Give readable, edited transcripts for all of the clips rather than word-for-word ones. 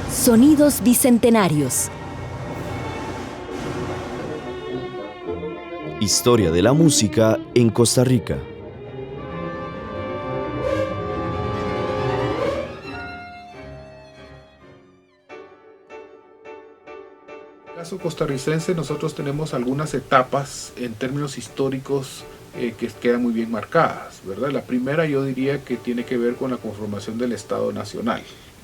Sonidos bicentenarios. Historia de la música en Costa Rica. En el caso costarricense, nosotros tenemos algunas etapas en términos históricos que quedan muy bien marcadas, ¿verdad? La primera yo diría que tiene que ver con la conformación del Estado Nacional,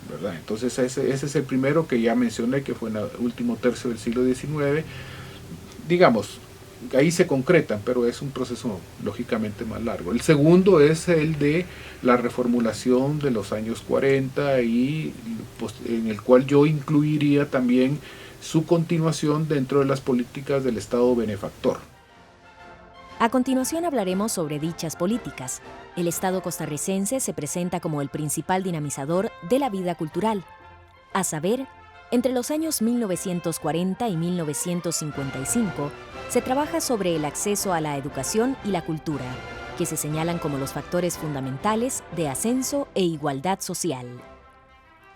¿verdad? Entonces ese es el primero que ya mencioné, que fue en el último tercio del siglo XIX. Digamos, ahí se concretan, pero es un proceso lógicamente más largo. El segundo es el de la reformulación de los años 40 y en el cual yo incluiría también su continuación dentro de las políticas del Estado benefactor. A continuación hablaremos sobre dichas políticas. El Estado costarricense se presenta como el principal dinamizador de la vida cultural. A saber, entre los años 1940 y 1955, se trabaja sobre el acceso a la educación y la cultura, que se señalan como los factores fundamentales de ascenso e igualdad social.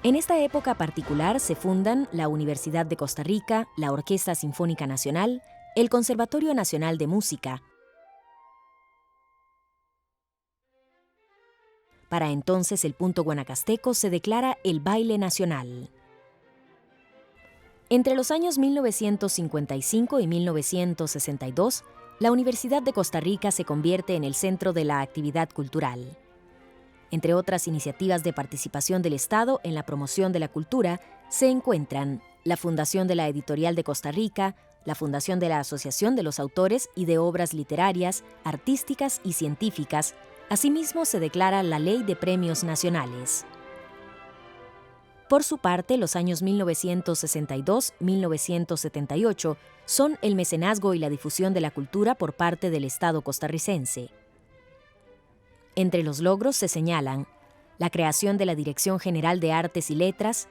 En esta época particular se fundan la Universidad de Costa Rica, la Orquesta Sinfónica Nacional, el Conservatorio Nacional de Música. Para entonces el punto guanacasteco se declara el baile nacional. Entre los años 1955 y 1962, la Universidad de Costa Rica se convierte en el centro de la actividad cultural. Entre otras iniciativas de participación del Estado en la promoción de la cultura, se encuentran la Fundación de la Editorial de Costa Rica, la Fundación de la Asociación de los Autores y de Obras Literarias, Artísticas y Científicas. Asimismo, se declara la Ley de Premios Nacionales. Por su parte, los años 1962-1978 son el mecenazgo y la difusión de la cultura por parte del Estado costarricense. Entre los logros se señalan la creación de la Dirección General de Artes y Letras,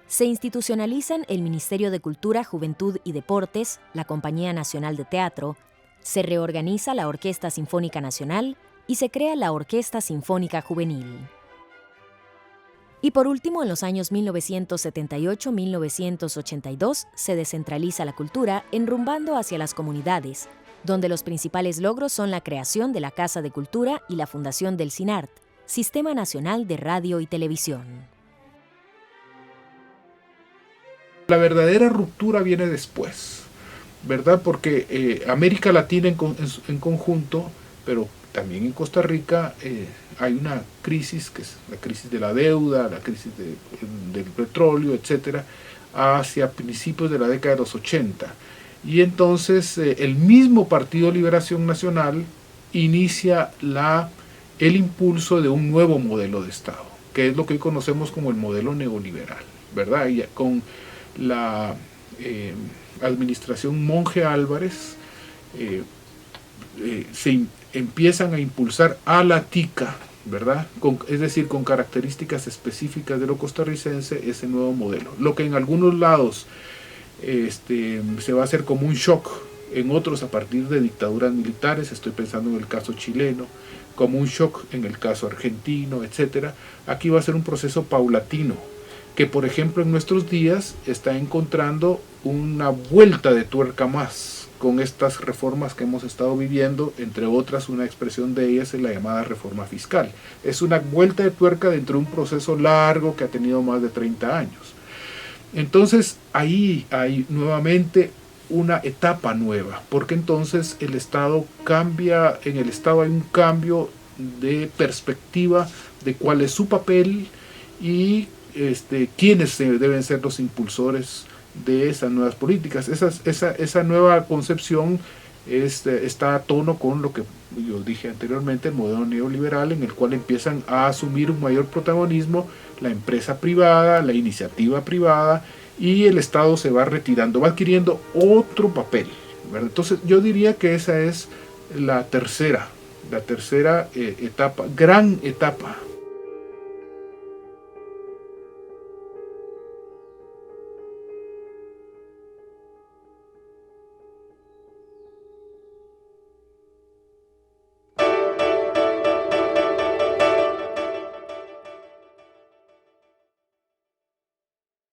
se institucionalizan el Ministerio de Cultura, Juventud y Deportes, la Compañía Nacional de Teatro, se reorganiza la Orquesta Sinfónica Nacional y se crea la Orquesta Sinfónica Juvenil. Y por último, en los años 1978-1982 se descentraliza la cultura enrumbando hacia las comunidades, donde los principales logros son la creación de la Casa de Cultura y la fundación del SINART, Sistema Nacional de Radio y Televisión. La verdadera ruptura viene después, ¿verdad? Porque América Latina en conjunto, pero también en Costa Rica hay una crisis, que es la crisis de la deuda, la crisis del petróleo, etcétera, hacia principios de la década de los 80. Y entonces el mismo Partido Liberación Nacional inicia el impulso de un nuevo modelo de Estado, que es lo que hoy conocemos como el modelo neoliberal, ¿verdad? Y con la administración Monge Álvarez se empiezan a impulsar a la tica, ¿verdad? Es decir, con características específicas de lo costarricense, ese nuevo modelo. Lo que en algunos lados se va a hacer como un shock, en otros a partir de dictaduras militares, estoy pensando en el caso chileno, como un shock en el caso argentino, etc. Aquí va a ser un proceso paulatino, que por ejemplo en nuestros días está encontrando una vuelta de tuerca más con estas reformas que hemos estado viviendo, entre otras una expresión de ellas es la llamada reforma fiscal. Es una vuelta de tuerca dentro de un proceso largo que ha tenido más de 30 años. Entonces ahí hay nuevamente una etapa nueva, porque entonces el Estado cambia, en el Estado hay un cambio de perspectiva de cuál es su papel y quiénes deben ser los impulsores de esas nuevas políticas. Esa nueva concepción está a tono con lo que yo dije anteriormente, el modelo neoliberal, en el cual empiezan a asumir un mayor protagonismo la empresa privada, la iniciativa privada, y el Estado se va retirando, va adquiriendo otro papel, ¿verdad? Entonces yo diría que esa es la tercera etapa, gran etapa